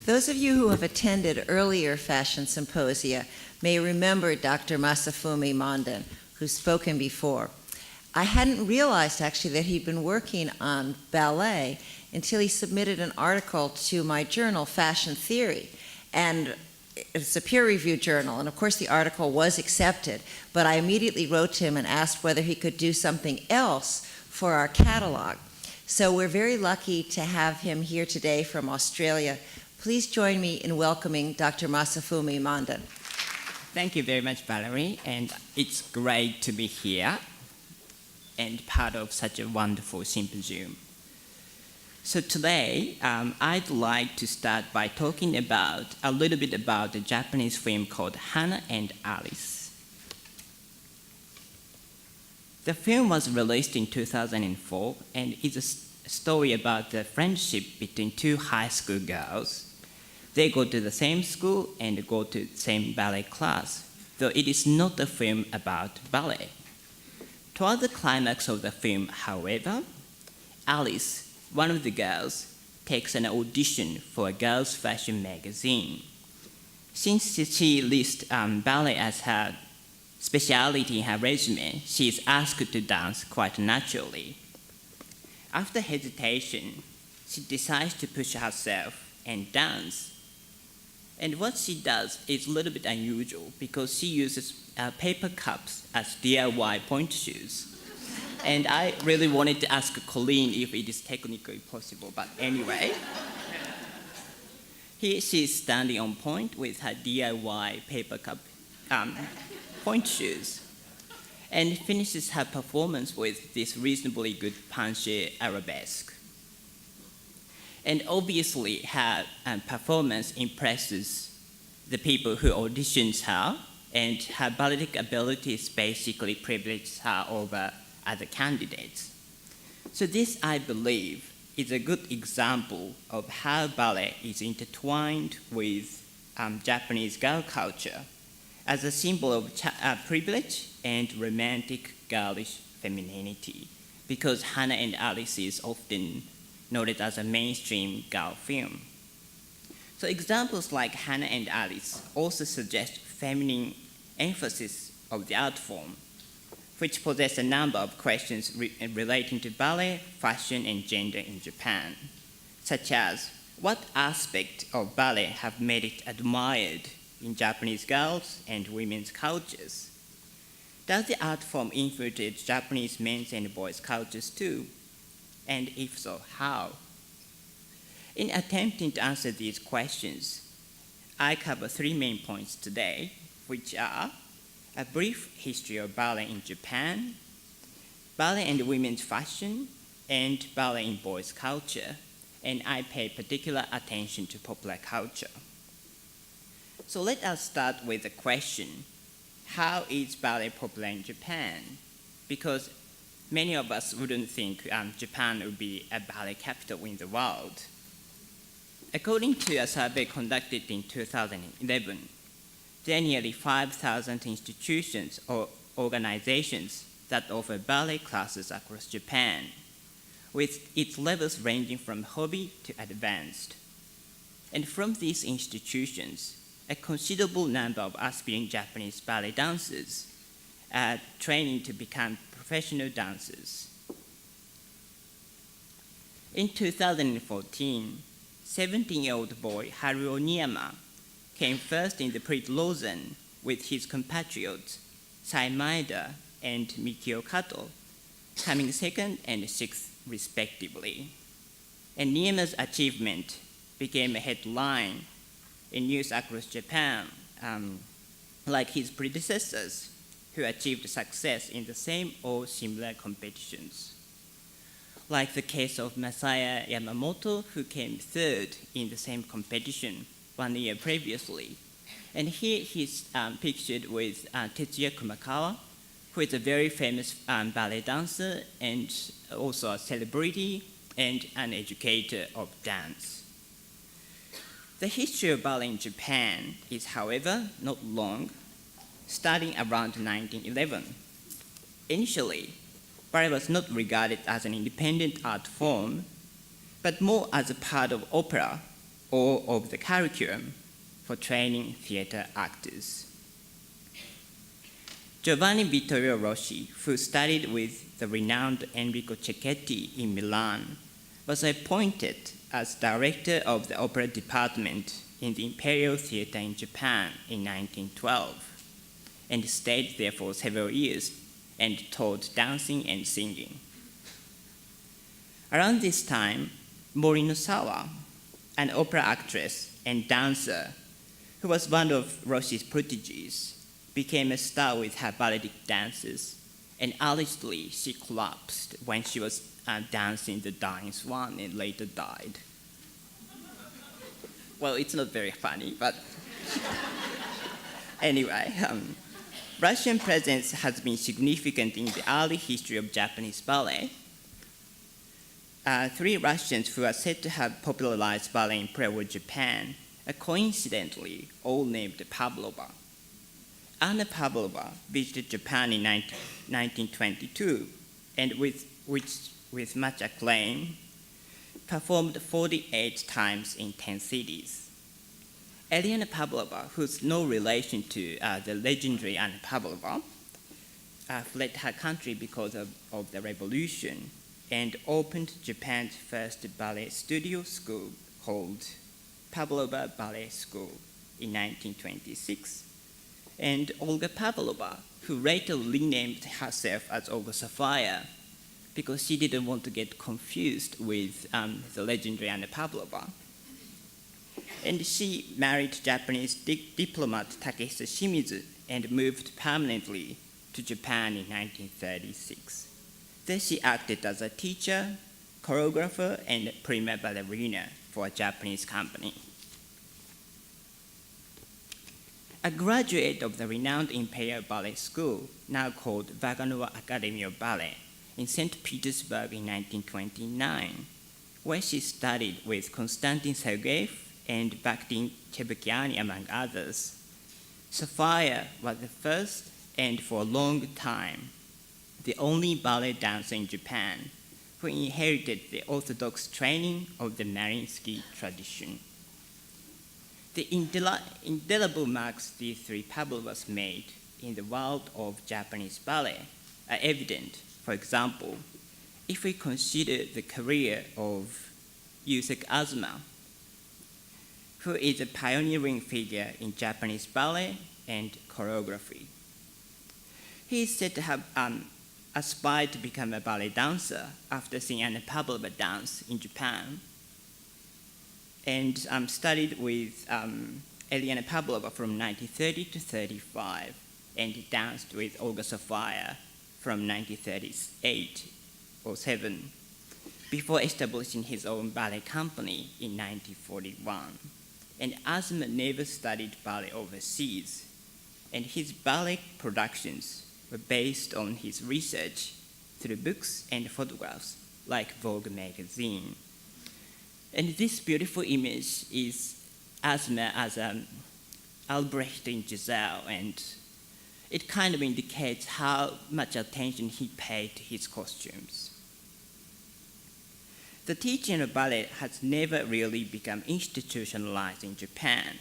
Those of you who have attended earlier fashion symposia may remember Dr. Masafumi Monden, who's spoken before. I hadn't realized actually that he'd been working on ballet until he submitted an article to my journal, Fashion Theory. And it's a peer-reviewed journal, and of course the article was accepted, but I immediately wrote to him and asked whether he could do something else for our catalog. So we're very lucky to have him here today from Australia. Please join me in welcoming Dr. Masafumi Monden. Thank you very much, Valerie, and it's great to be here and part of such a wonderful symposium. So today, I'd like to start by talking about a little bit about the Japanese film called Hana and Alice. The film was released in 2004 and is a story about the friendship between two high school girls. They go to the same school and go to the same ballet class, though it is not a film about ballet. Toward the climax of the film, however, Alice, one of the girls, takes an audition for a girls' fashion magazine. Since she lists ballet as her specialty in her resume, she is asked to dance quite naturally. After hesitation, she decides to push herself and dance. And what she does is a little bit unusual because she uses paper cups as DIY point shoes. And I really wanted to ask Colleen if it is technically possible, but anyway. Here she is standing on point with her DIY paper cup point shoes and finishes her performance with this reasonably good panchet arabesque. And obviously her performance impresses the people who auditions her, and her balletic abilities basically privilege her over other candidates. So this, I believe, is a good example of how ballet is intertwined with Japanese girl culture as a symbol of privilege and romantic girlish femininity, because Hana and Alice is often noted as a mainstream girl film. So examples like Hana and Alice also suggest feminine emphasis of the art form, which possess a number of questions relating to ballet, fashion, and gender in Japan, such as what aspect of ballet have made it admired in Japanese girls' and women's cultures? Does the art form infiltrate Japanese men's and boys' cultures too? And if so, how? In attempting to answer these questions, I cover three main points today, which are a brief history of ballet in Japan, ballet and women's fashion, and ballet in boys' culture, and I pay particular attention to popular culture. So let us start with the question, how is ballet popular in Japan? Because many of us wouldn't think Japan would be a ballet capital in the world. According to a survey conducted in 2011, there are nearly 5,000 institutions or organizations that offer ballet classes across Japan, with its levels ranging from hobby to advanced. And from these institutions, a considerable number of aspiring Japanese ballet dancers are training to become professional dancers. In 2014, 17-year-old boy Haruo Niyama came first in the Prix de Lausanne with his compatriots Sai Maeda and Kyo Carter, coming second and sixth respectively. And Niyama's achievement became a headline in news across Japan, like his predecessors, who achieved success in the same or similar competitions. Like the case of Masaya Yamamoto, who came third in the same competition 1 year previously. And here he's pictured with Tetsuya Kumakawa, who is a very famous ballet dancer and also a celebrity and an educator of dance. The history of ballet in Japan is, however, not long, starting around 1911. Initially, ballet was not regarded as an independent art form, but more as a part of opera or of the curriculum for training theater actors. Giovanni Vittorio Rossi, who studied with the renowned Enrico Cecchetti in Milan, was appointed as director of the opera department in the Imperial Theater in Japan in 1912, and stayed there for several years and taught dancing and singing. Around this time, Morinosawa, an opera actress and dancer who was one of Rossi's proteges, became a star with her balletic dances, and allegedly she collapsed when she was dancing the Dying Swan and later died. Well, it's not very funny, but anyway, Russian presence has been significant in the early history of Japanese ballet. Three Russians who are said to have popularized ballet in pre-war Japan are coincidentally all named Pavlova. Anna Pavlova visited Japan in 1922 and with much acclaim, performed 48 times in 10 cities. Elena Pavlova, who's no relation to the legendary Anna Pavlova, fled her country because of the revolution and opened Japan's first ballet studio school called Pavlova Ballet School in 1926. And Olga Pavlova, who later renamed herself as Olga Sofia because she didn't want to get confused with the legendary Anna Pavlova. And she married Japanese diplomat Takehisa Shimizu and moved permanently to Japan in 1936. There she acted as a teacher, choreographer, and prima ballerina for a Japanese company. A graduate of the renowned Imperial Ballet School, now called Vaganova Academy of Ballet, in St. Petersburg in 1929, where she studied with Konstantin Sergeyev and Bakhtin Chebekiani, among others. Sofia was the first and for a long time the only ballet dancer in Japan who inherited the orthodox training of the Mariinsky tradition. The indelible marks these three Pavlovas made in the world of Japanese ballet are evident. For example, if we consider the career of Yusek Azuma, who is a pioneering figure in Japanese ballet and choreography. He is said to have aspired to become a ballet dancer after seeing Anna Pavlova dance in Japan, and studied with Elena Pavlova from 1930 to 35, and danced with Olga Sofia from 1938 or 7, before establishing his own ballet company in 1941. And Azuma never studied ballet overseas, and his ballet productions were based on his research through books and photographs like Vogue magazine. And this beautiful image is Azuma as Albrecht in Giselle, and it kind of indicates how much attention he paid to his costumes. The teaching of ballet has never really become institutionalized in Japan,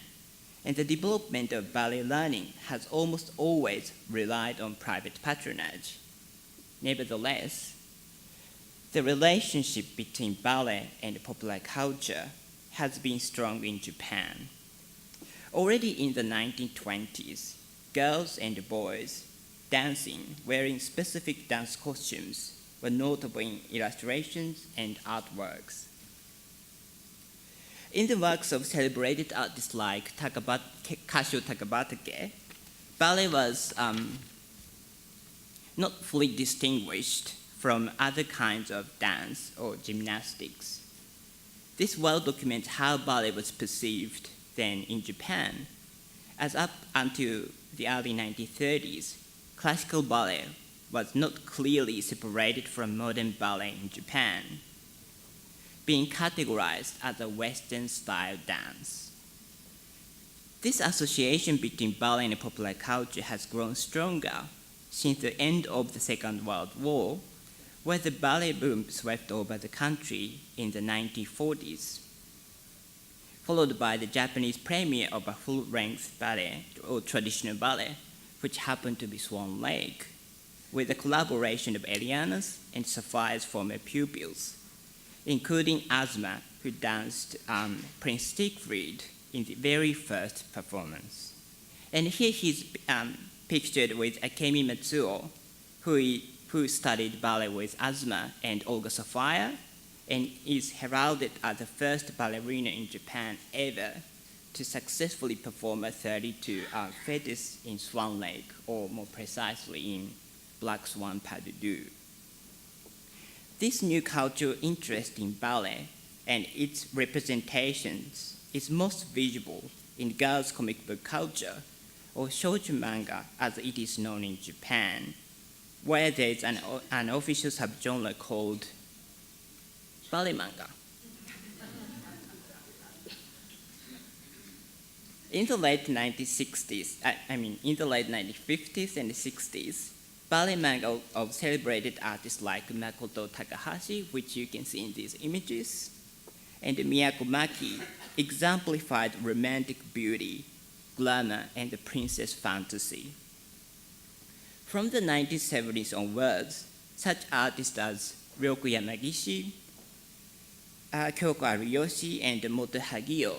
and the development of ballet learning has almost always relied on private patronage. Nevertheless, the relationship between ballet and popular culture has been strong in Japan. Already in the 1920s, girls and boys dancing wearing specific dance costumes were notable in illustrations and artworks. In the works of celebrated artists like Kashio Takabatake, ballet was not fully distinguished from other kinds of dance or gymnastics. This well documents how ballet was perceived then in Japan, as up until the early 1930s, classical ballet was not clearly separated from modern ballet in Japan, being categorized as a Western-style dance. This association between ballet and popular culture has grown stronger since the end of the Second World War, where the ballet boom swept over the country in the 1940s. followed by the Japanese premiere of a full-length ballet, or traditional ballet, which happened to be Swan Lake, with the collaboration of Eliana's and Sapphire's former pupils, including Asma, who danced Prince Siegfried in the very first performance. And here he's pictured with Akemi Matsuo, who studied ballet with Asma and Olga Saphire, and is heralded as the first ballerina in Japan ever to successfully perform a 32 fetes in Swan Lake, or more precisely in Black Swan Pas de Deux. This new cultural interest in ballet and its representations is most visible in girls' comic book culture, or shoujo manga as it is known in Japan, where there is an official subgenre called ballet manga. In the late 1960s, in the late 1950s and 60s, ballet manga of celebrated artists like Makoto Takahashi, which you can see in these images, and Miyako Maki exemplified romantic beauty, glamour, and the princess fantasy. From the 1970s onwards, such artists as Ryoko Yamagishi, Kyoko Ariyoshi, and Moto Hagio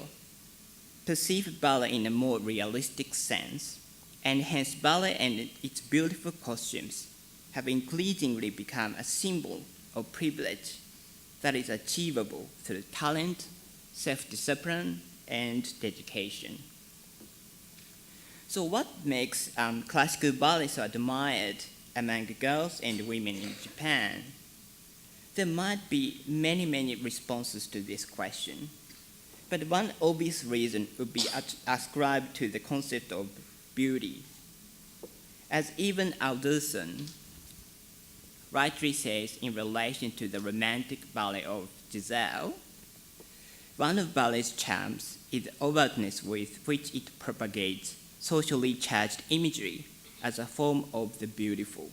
perceive ballet in a more realistic sense, and hence ballet and its beautiful costumes have increasingly become a symbol of privilege that is achievable through talent, self-discipline, and dedication. So what makes classical ballet so admired among girls and women in Japan? There might be many responses to this question, but one obvious reason would be ascribed to the concept of beauty. As even Alderson rightly says in relation to the romantic ballet of Giselle, one of ballet's charms is the overtness with which it propagates socially charged imagery as a form of the beautiful.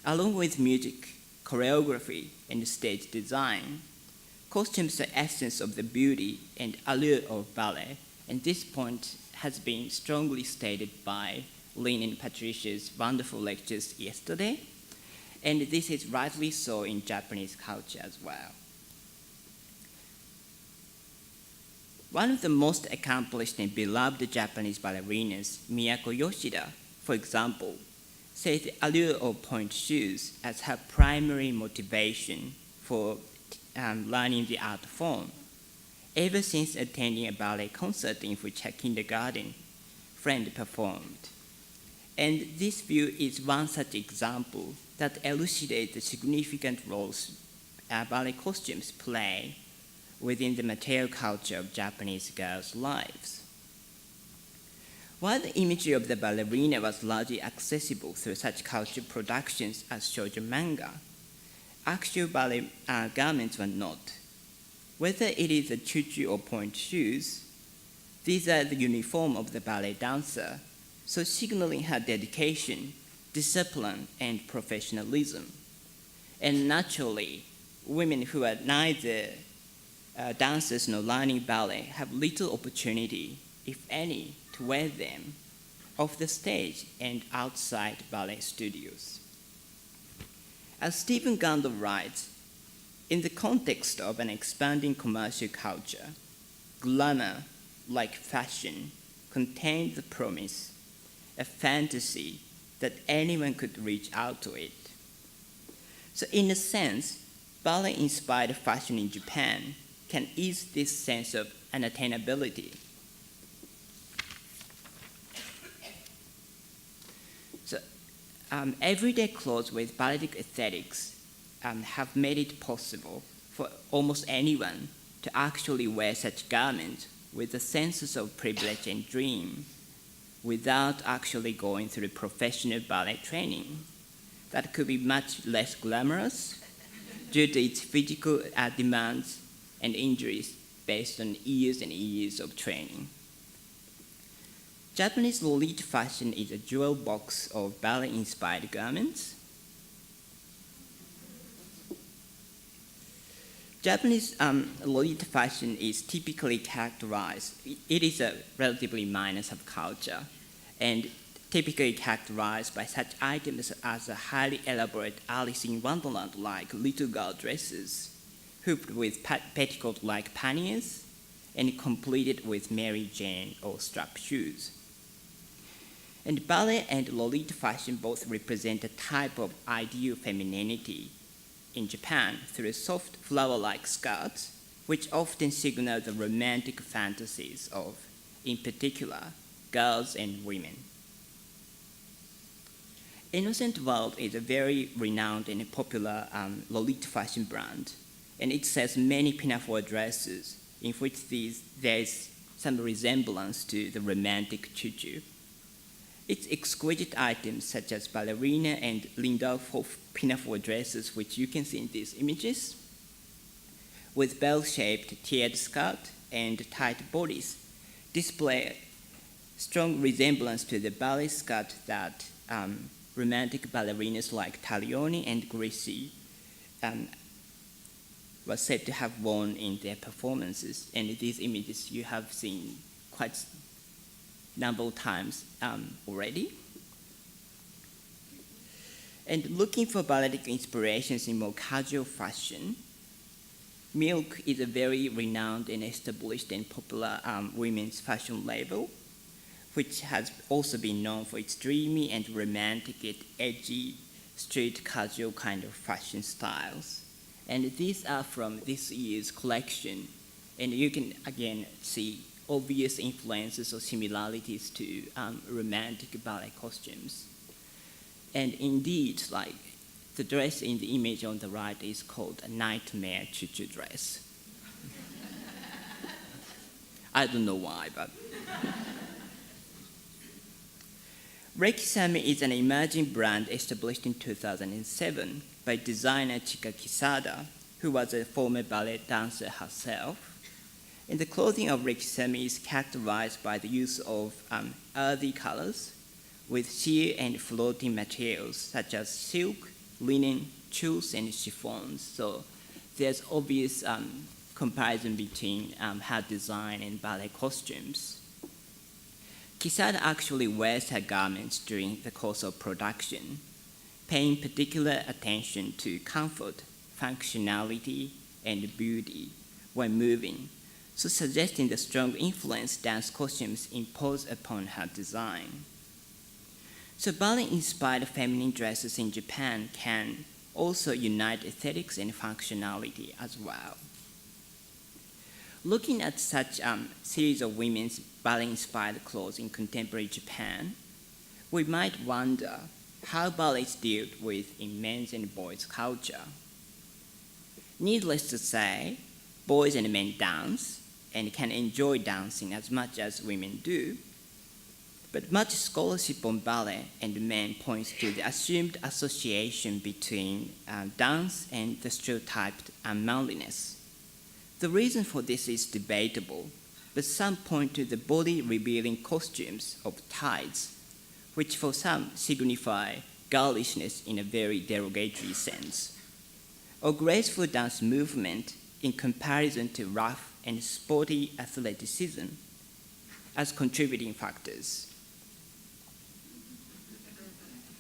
Along with music, choreography, and stage design, costumes are the essence of the beauty and allure of ballet, and this point has been strongly stated by Lynn and Patricia's wonderful lectures yesterday, and this is rightly so in Japanese culture as well. One of the most accomplished and beloved Japanese ballerinas, Miyako Yoshida, for example, says the allure of point shoes as her primary motivation for learning the art form, ever since attending a ballet concert in which her kindergarten friend performed. And this view is one such example that elucidates the significant roles ballet costumes play within the material culture of Japanese girls' lives. While the imagery of the ballerina was largely accessible through such cultural productions as shoujo manga, actual ballet garments were not. Whether it is a chuchu or point shoes, these are the uniform of the ballet dancer, so signaling her dedication, discipline, and professionalism. And naturally, women who are neither dancers nor learning ballet have little opportunity, if any, to wear them off the stage and outside ballet studios. As Stephen Gundel writes, in the context of an expanding commercial culture, glamour, like fashion, contains the promise, a fantasy that anyone could reach out to it. So in a sense, ballet-inspired fashion in Japan can ease this sense of unattainability. So everyday clothes with balletic aesthetics have made it possible for almost anyone to actually wear such garments with a sense of privilege and dream without actually going through professional ballet training. That could be much less glamorous due to its physical demands and injuries based on years and years of training. Japanese Lolita fashion is a jewel box of ballet-inspired garments. Japanese Lolita fashion is typically characterized, it is a relatively minor subculture, and typically characterized by such items as a highly elaborate Alice in Wonderland-like little girl dresses, hooped with petticoat-like panniers, and completed with Mary Jane or strap shoes. And ballet and Lolita fashion both represent a type of ideal femininity in Japan through soft flower-like skirts, which often signal the romantic fantasies of, in particular, girls and women. Innocent World is a very renowned and popular Lolita fashion brand, and it sells many pinafore dresses in which there is some resemblance to the romantic tutu. Its exquisite items such as ballerina and Lindau-Hof pinafore dresses, which you can see in these images, with bell-shaped tiered skirt and tight bodies, display strong resemblance to the ballet skirt that romantic ballerinas like Taglioni and Grisi were said to have worn in their performances. And these images you have seen quite number of times already. And looking for balletic inspirations in more casual fashion, Milk is a very renowned and established and popular women's fashion label, which has also been known for its dreamy and romantic yet edgy, street casual kind of fashion styles. And these are from this year's collection, and you can again see obvious influences or similarities to romantic ballet costumes. And indeed, like the dress in the image on the right is called a nightmare tutu dress. I don't know why, but. Rekisame is an emerging brand established in 2007 by designer Chika Kisada, who was a former ballet dancer herself. And the clothing of Rekisame is characterized by the use of earthy colors with sheer and floating materials such as silk, linen, tulles, and chiffons. So there's obvious comparison between her design and ballet costumes. Kisada actually wears her garments during the course of production, paying particular attention to comfort, functionality, and beauty when moving, so suggesting the strong influence dance costumes impose upon her design. So ballet-inspired feminine dresses in Japan can also unite aesthetics and functionality as well. Looking at such series of women's ballet-inspired clothes in contemporary Japan, we might wonder how ballet is dealt with in men's and boys' culture. Needless to say, boys and men dance and can enjoy dancing as much as women do, but much scholarship on ballet and men points to the assumed association between dance and the stereotyped manliness. The reason for this is debatable, but some point to the body-revealing costumes of tights, which for some signify girlishness in a very derogatory sense, or graceful dance movement in comparison to rough and sporty athleticism as contributing factors.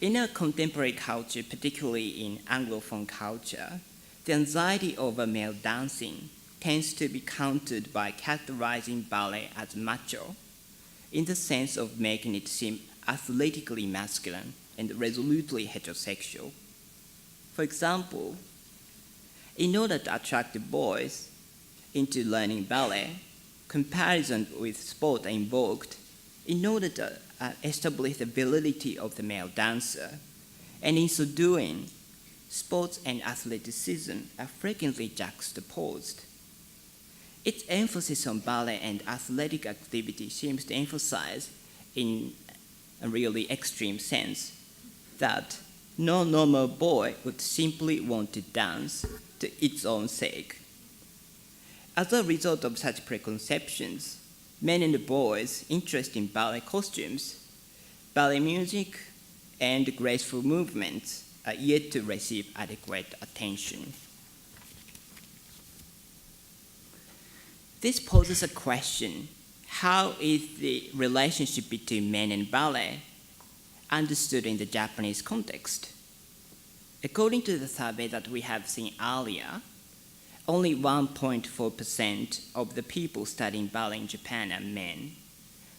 In our contemporary culture, particularly in Anglophone culture, the anxiety over male dancing tends to be countered by characterizing ballet as macho, in the sense of making it seem athletically masculine and resolutely heterosexual. For example, in order to attract the boys into learning ballet, comparison with sport are invoked in order to establish the virility of the male dancer, and in so doing, sports and athleticism are frequently juxtaposed. Its emphasis on ballet and athletic activity seems to emphasize, in a really extreme sense, that no normal boy would simply want to dance to its own sake. As a result of such preconceptions, men and boys interested in ballet costumes, ballet music, and graceful movements are yet to receive adequate attention. This poses a question: how is the relationship between men and ballet understood in the Japanese context? According to the survey that we have seen earlier, only 1.4% of the people studying ballet in Japan are men.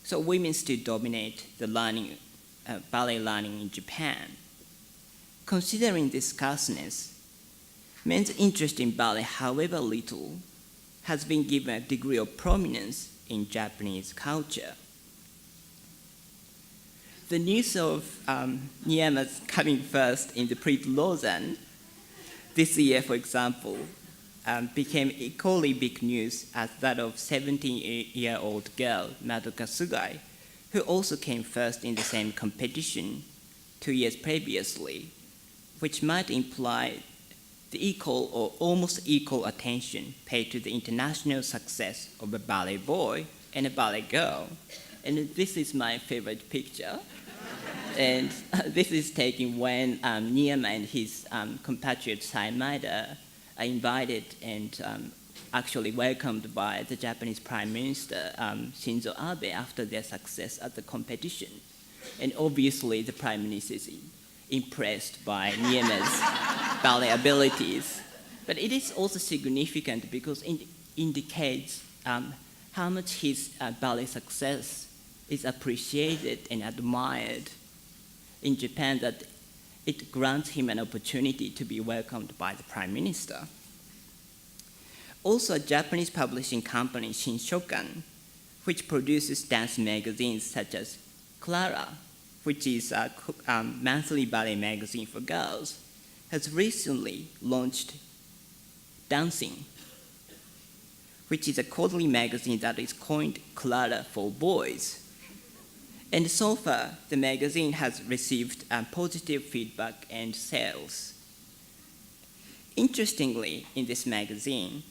So women still dominate the ballet learning in Japan. Considering this scarceness, men's interest in ballet, however little, has been given a degree of prominence in Japanese culture. The news of Niema's coming first in the Prix de Lausanne this year, for example, became equally big news as that of 17-year-old girl Madoka Sugai, who also came first in the same competition 2 years previously, which might imply the equal or almost equal attention paid to the international success of a ballet boy and a ballet girl. And this is my favorite picture. And this is taken when Niema and his compatriot Saimada are invited and actually welcomed by the Japanese Prime Minister Shinzo Abe after their success at the competition. And obviously the Prime Minister is impressed by Niema's ballet abilities. But it is also significant because it indicates how much his ballet success is appreciated and admired in Japan, that it grants him an opportunity to be welcomed by the Prime Minister. Also, a Japanese publishing company, Shinshokan, which produces dance magazines such as Clara, which is a monthly ballet magazine for girls, has recently launched Dancing, which is a quarterly magazine that is coined Clara for boys. And so far, the magazine has received positive feedback and sales. Interestingly, in this magazine,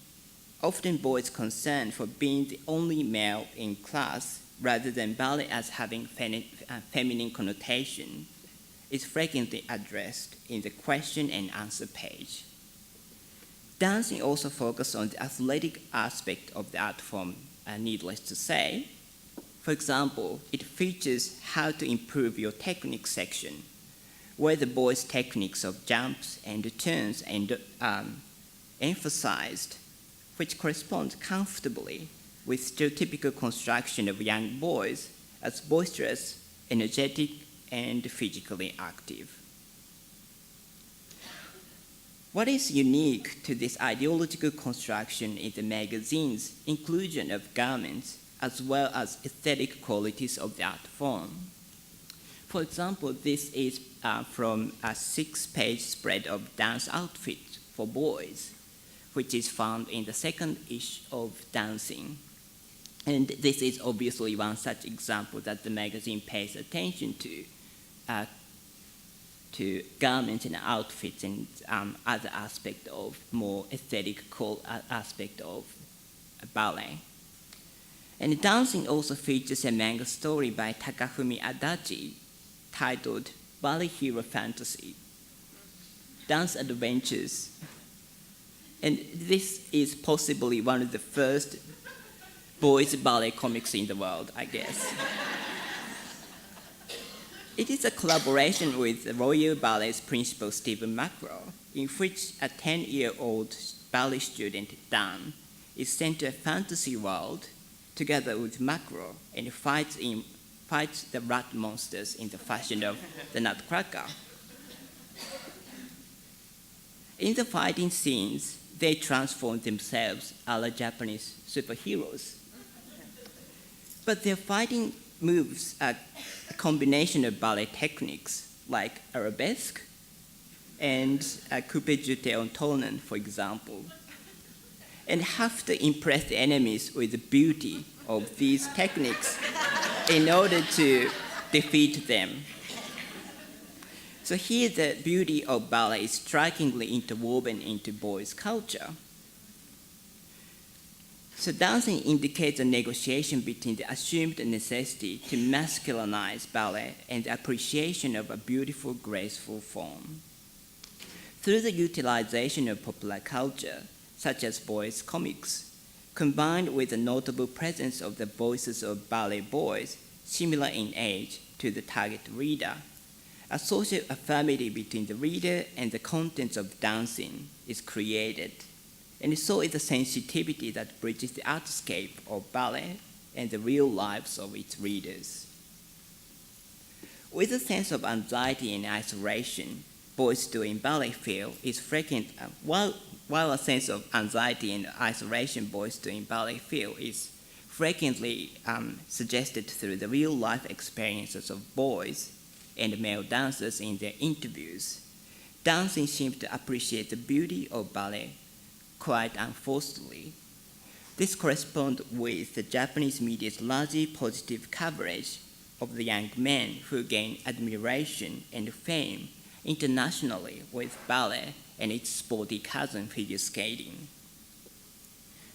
often boys concerned for being the only male in class rather than ballet as having feminine connotation is frequently addressed in the question and answer page. Dancing also focuses on the athletic aspect of the art form, needless to say. For example, it features how to improve your technique section, where the boys' techniques of jumps and turns are emphasized, which corresponds comfortably with stereotypical construction of young boys as boisterous, energetic, and physically active. What is unique to this ideological construction is the magazine's inclusion of garments as well as aesthetic qualities of the art form. For example, this is from a 6-page spread of dance outfits for boys, which is found in the second issue of Dancing. And this is obviously one such example that the magazine pays attention to garments and outfits and other aspect of more aesthetic aspect of ballet. And Dancing also features a manga story by Takafumi Adachi titled Ballet Hero Fantasy, Dance Adventures. And this is possibly one of the first boys' ballet comics in the world, I guess. It is a collaboration with the Royal Ballet's principal Stephen Macro, in which a 10-year-old ballet student, Dan, is sent to a fantasy world together with Macro and fights the rat monsters in the fashion of the Nutcracker. In the fighting scenes, they transform themselves a la Japanese superheroes. But their fighting moves are a combination of ballet techniques like arabesque and coupe jeté en tournant, for example, and have to impress the enemies with the beauty of these techniques in order to defeat them. So here the beauty of ballet is strikingly interwoven into boys' culture. So dancing indicates a negotiation between the assumed necessity to masculinize ballet and the appreciation of a beautiful, graceful form. Through the utilization of popular culture, such as boys' comics, combined with the notable presence of the voices of ballet boys, similar in age to the target reader. A social affinity between the reader and the contents of dancing is created, and so is the sensitivity that bridges the artscape of ballet and the real lives of its readers. With a sense of anxiety and isolation, boys doing ballet feel is frequent, while a sense of anxiety and isolation boys doing ballet feel is frequently suggested through the real-life experiences of boys and male dancers in their interviews. Dancing seems to appreciate the beauty of ballet quite unforcedly. This corresponds with the Japanese media's largely positive coverage of the young men who gain admiration and fame internationally with ballet and its sporty cousin figure skating.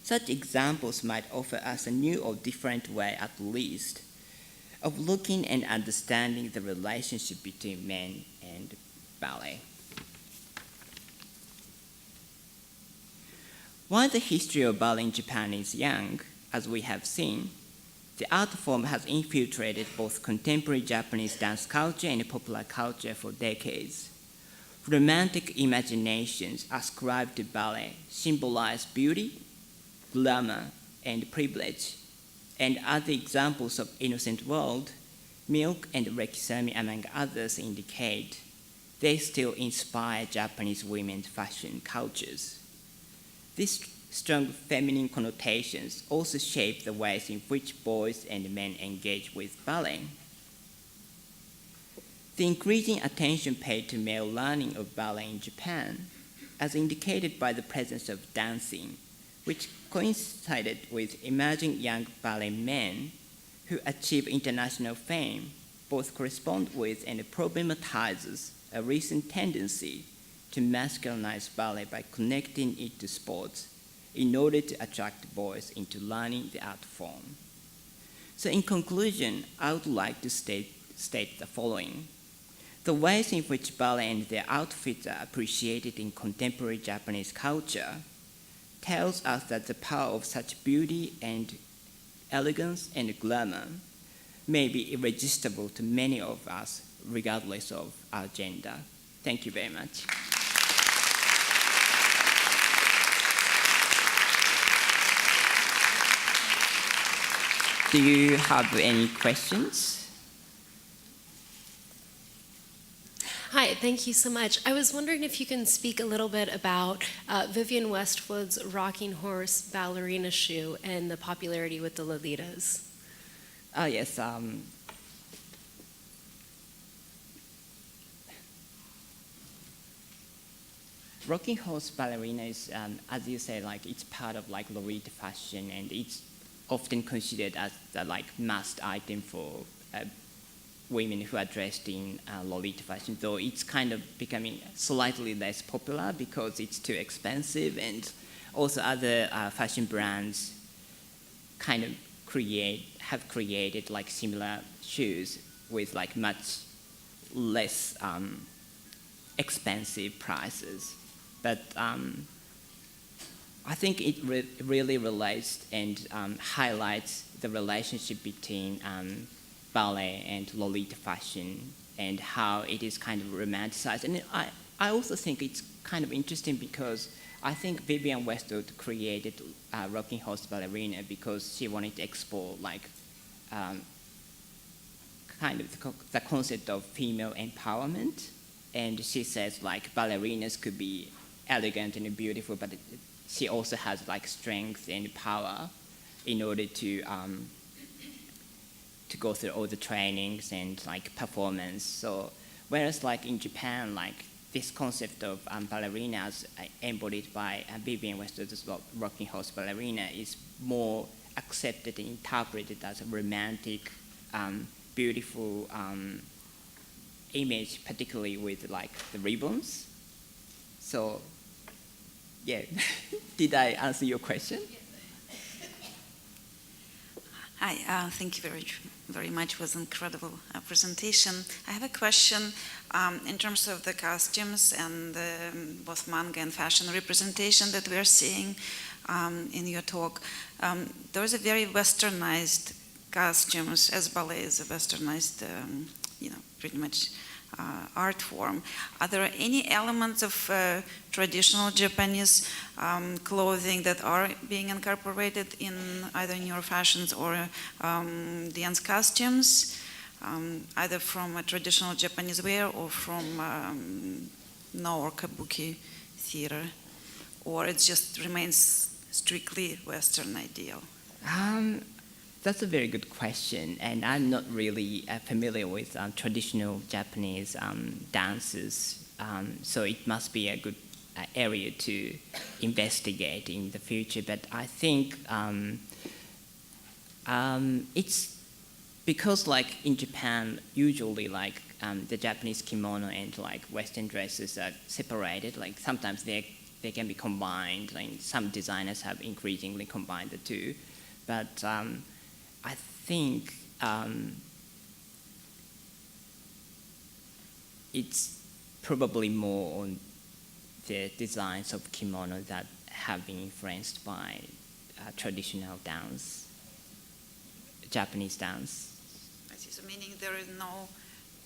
Such examples might offer us a new or different way, at least, of looking and understanding the relationship between men and ballet. While the history of ballet in Japan is young, as we have seen, the art form has infiltrated both contemporary Japanese dance culture and popular culture for decades. Romantic imaginations ascribed to ballet symbolize beauty, glamour, and privilege, and other examples of Innocent World, Milk and Rekisami among others indicate they still inspire Japanese women's fashion cultures. These strong feminine connotations also shape the ways in which boys and men engage with ballet. The increasing attention paid to male learning of ballet in Japan, as indicated by the presence of dancing, which coincided with emerging young ballet men who achieve international fame, both correspond with and problematizes a recent tendency to masculinize ballet by connecting it to sports in order to attract boys into learning the art form. So in conclusion, I would like to state the following. The ways in which ballet and their outfits are appreciated in contemporary Japanese culture tells us that the power of such beauty and elegance and glamour may be irresistible to many of us, regardless of our gender. Thank you very much. Do you have any questions? Hi, thank you so much. I was wondering if you can speak a little bit about Vivienne Westwood's rocking horse ballerina shoe and the popularity with the Lolitas. Oh, yes. Rocking horse ballerina is, as you say, like it's part of like Lolita fashion, and it's often considered as the like must item for women who are dressed in Lolita fashion, though it's kind of becoming slightly less popular because it's too expensive, and also other fashion brands kind of have created like similar shoes with like much less expensive prices. But I think it really relates and highlights the relationship between ballet and Lolita fashion and how it is kind of romanticized. And I also think it's kind of interesting because I think Vivienne Westwood created Rocking Horse Ballerina because she wanted to explore like kind of the concept of female empowerment. And she says like ballerinas could be elegant and beautiful, but she also has like strength and power in order to go through all the trainings and like performance. So whereas like in Japan, like this concept of ballerinas embodied by Vivienne Westwood's Rocking Horse Ballerina is more accepted and interpreted as a romantic, beautiful image, particularly with like the ribbons. So yeah, did I answer your question? Hi, thank you very much. It was an incredible presentation. I have a question in terms of the costumes and both manga and fashion representation that we are seeing. in your talk. Those are very westernized costumes, as ballet is a westernized, pretty much art form. Are there any elements of traditional Japanese clothing that are being incorporated in either in your fashions or dance costumes, either from a traditional Japanese wear or from no or kabuki theater, or it just remains strictly Western ideal? That's a very good question, and I'm not really familiar with traditional Japanese dances, so it must be a good area to investigate in the future. But I think it's because, like in Japan, usually like the Japanese kimono and like Western dresses are separated. Like sometimes they can be combined. Like some designers have increasingly combined the two, but I think it's probably more on the designs of kimono that have been influenced by traditional dance, Japanese dance. I see. So meaning there is no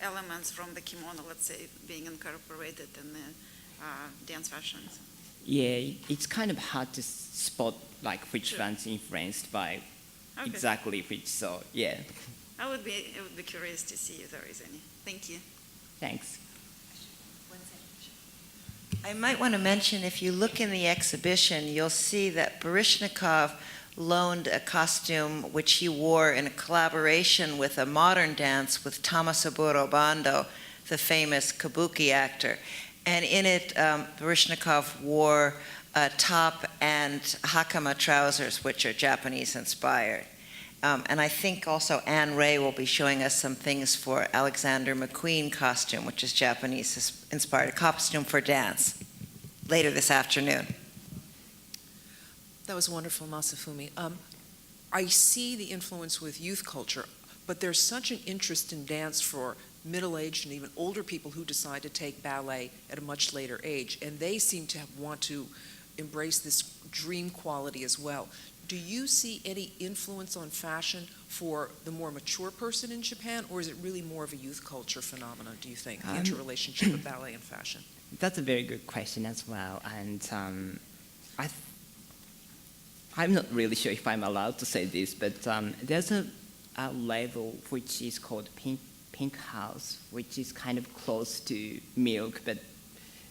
elements from the kimono, let's say, being incorporated in the dance fashions. Yeah, it's kind of hard to spot like which Sure. one's influenced by Okay. exactly which. So yeah, I would be curious to see if there is any. Thank you. thanks. I might want to mention, if you look in the exhibition, you'll see that Baryshnikov loaned a costume which he wore in a collaboration with a modern dance with Tomasaburo Bando, the famous kabuki actor. And in it, Baryshnikov wore a top and hakama trousers, which are Japanese inspired. And I think also Anne Ray will be showing us some things for Alexander McQueen costume, which is Japanese inspired, a costume for dance, later this afternoon. That was wonderful, Masafumi. I see the influence with youth culture, but there's such an interest in dance for middle-aged and even older people who decide to take ballet at a much later age, and they seem to want to embrace this dream quality as well. Do you see any influence on fashion for the more mature person in Japan, or is it really more of a youth culture phenomenon, do you think, the interrelationship of ballet and fashion? That's a very good question as well, and I'm not really sure if I'm allowed to say this, but there's a label which is called Pink House, which is kind of close to Milk, but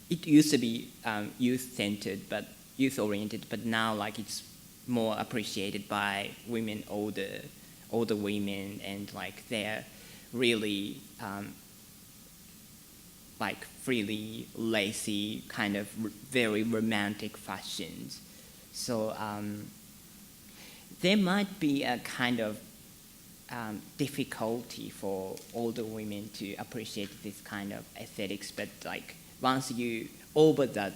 it used to be youth-centered, but youth-oriented, but now like it's more appreciated by women, older women, and like they're really like freely lacy, kind of very romantic fashions. So there might be a kind of difficulty for older women to appreciate this kind of aesthetics, but like once you over that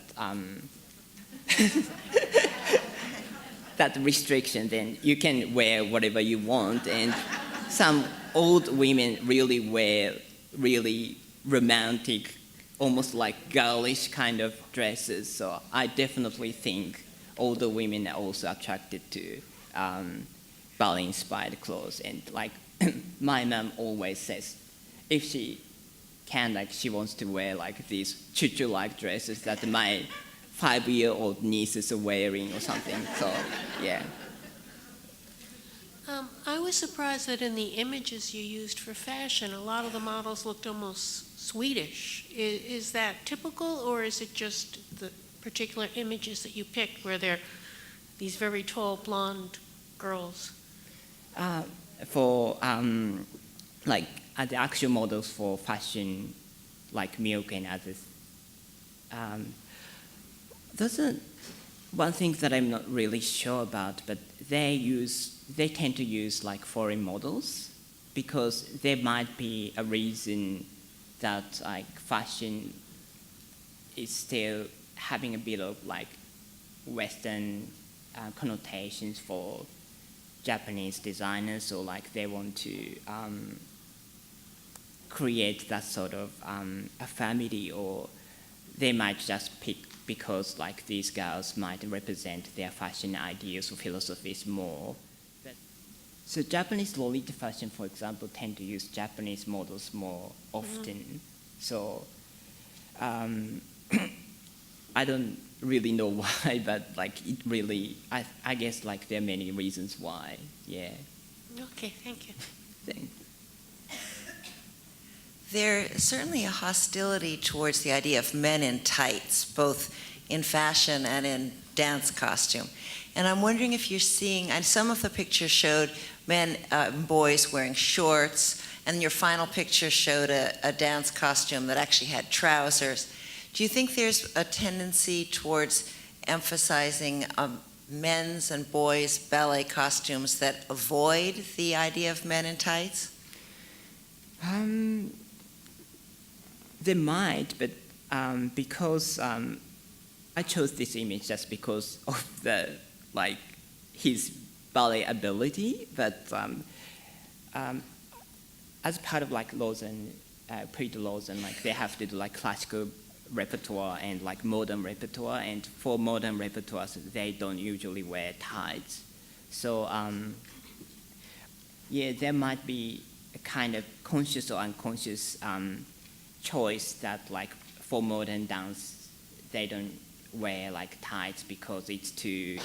that restriction, then you can wear whatever you want, and some old women really wear really romantic, almost like girlish kind of dresses. So I definitely think older women are also attracted to ballet-inspired clothes. And like my mom always says, if she can, like she wants to wear like these chuchu-like dresses that my 5-year-old nieces are wearing or something. So yeah. I was surprised that in the images you used for fashion, a lot of the models looked almost Swedish. Is that typical, or is it just the particular images that you picked where they're these very tall blonde girls? For like the actual models for fashion, like Milk and others, there's one thing that I'm not really sure about, but they tend to use like foreign models because there might be a reason that like fashion is still having a bit of like Western connotations for Japanese designers, or like they want to create that sort of a family, or they might just pick because like these girls might represent their fashion ideas or philosophies more. So Japanese Lolita fashion, for example, tend to use Japanese models more often. So I don't really know why, but like it really, I guess like there are many reasons why. Yeah. Okay, thank you. Thanks. There's certainly a hostility towards the idea of men in tights, both in fashion and in dance costume. And I'm wondering if you're seeing, and some of the pictures showed men and boys wearing shorts, and your final picture showed a dance costume that actually had trousers. Do you think there's a tendency towards emphasizing men's and boys' ballet costumes that avoid the idea of men in tights? They might, but because I chose this image just because of the like his ballet ability, but as part of like Lausanne, pre-Lausanne, like they have to do like classical repertoire and like modern repertoire, and for modern repertoires they don't usually wear tights. So yeah, there might be a kind of conscious or unconscious choice that like for modern dance they don't wear like tights because it's too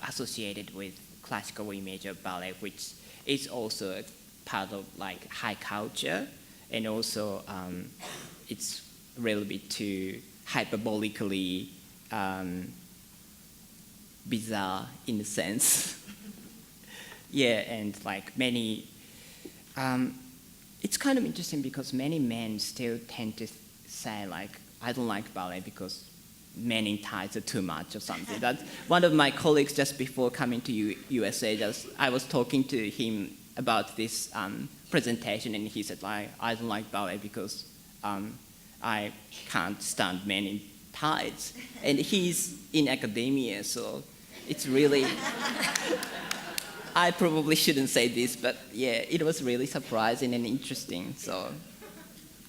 associated with classical image of ballet, which is also part of like high culture, and also it's a little bit too hyperbolically bizarre in a sense. Yeah, and like many it's kind of interesting because many men still tend to say like, I don't like ballet because men in tights are too much or something. That's one of my colleagues just before coming to USA, I was talking to him about this presentation, and he said like, I don't like ballet because I can't stand men in tights. And he's in academia, so it's really... I probably shouldn't say this, but yeah, it was really surprising and interesting. So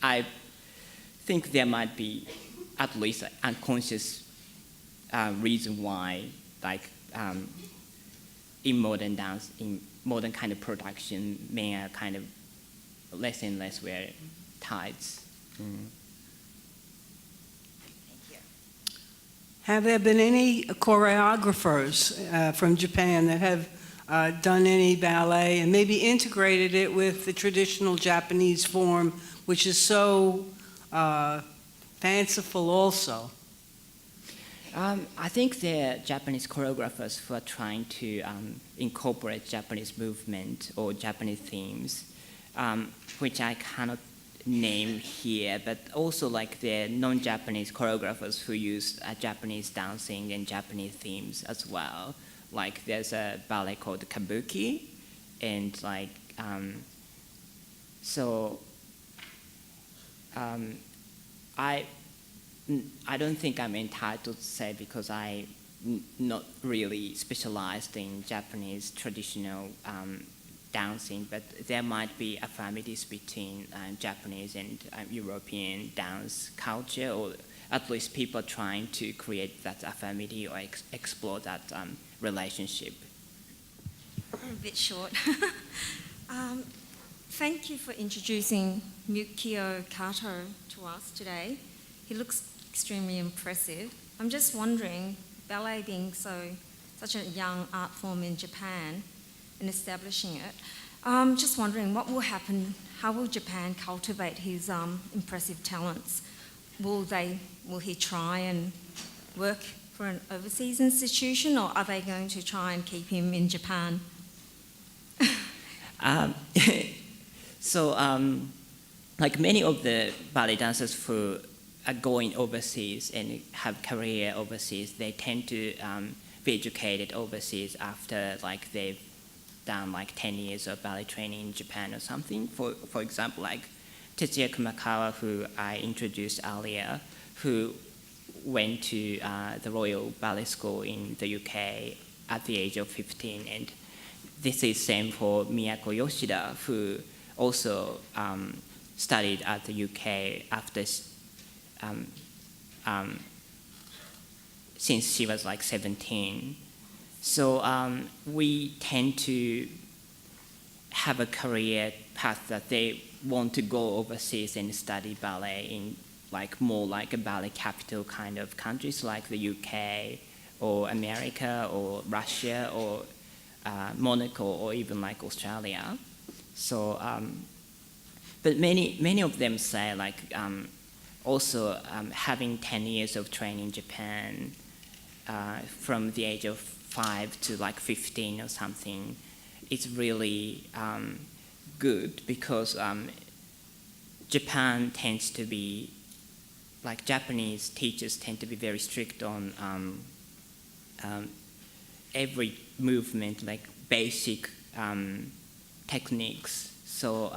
I think there might be at least an unconscious reason why, like in modern dance, in modern kind of production, men are kind of less and less wear tights. Mm. Have there been any choreographers from Japan that have done any ballet and maybe integrated it with the traditional Japanese form, which is so fanciful also? I think there are Japanese choreographers who are trying to incorporate Japanese movement or Japanese themes, which I cannot name here, but also like there are non-Japanese choreographers who use Japanese dancing and Japanese themes as well. Like there's a ballet called Kabuki, and like I don't think I'm entitled to say because I not really specialized in Japanese traditional dancing, but there might be affinities between Japanese and European dance culture, or at least people trying to create that affinity or explore that relationship. A bit short. Thank you for introducing Kyo Carter to us today. He looks extremely impressive. I'm just wondering, ballet being such a young art form in Japan and establishing it, just wondering what will happen, how will Japan cultivate his impressive talents? Will he try and work for an overseas institution, or are they going to try and keep him in Japan? Like many of the ballet dancers who are going overseas and have career overseas, they tend to be educated overseas after like they've done like 10 years of ballet training in Japan or something. For example, like Tetsuya Kumakawa, who I introduced earlier, who went to the Royal Ballet School in the UK at the age of 15, and this is same for Miyako Yoshida, who also studied at the UK after since she was like 17. So we tend to have a career path that they want to go overseas and study ballet in like more like a ballet capital kind of countries like the UK or America or Russia or Monaco or even like Australia. So, but many of them say like also having 10 years of training in Japan from the age of 5 to like 15 or something, it's really good because Japan tends to be, like Japanese teachers tend to be very strict on every movement, like basic techniques. So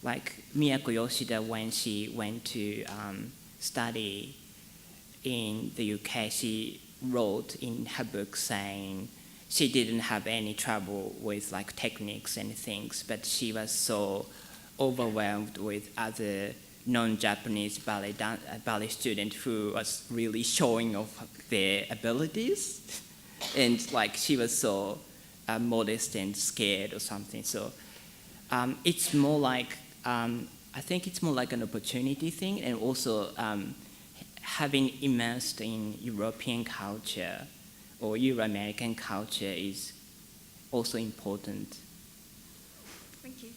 like Miyako Yoshida, when she went to study in the UK, she wrote in her book saying she didn't have any trouble with like techniques and things, but she was so overwhelmed with other non-Japanese ballet students who was really showing off their abilities, and like she was so modest and scared or something. So it's more like I think it's more like an opportunity thing, and also having immersed in European culture or Euro-American culture is also important. Thank you.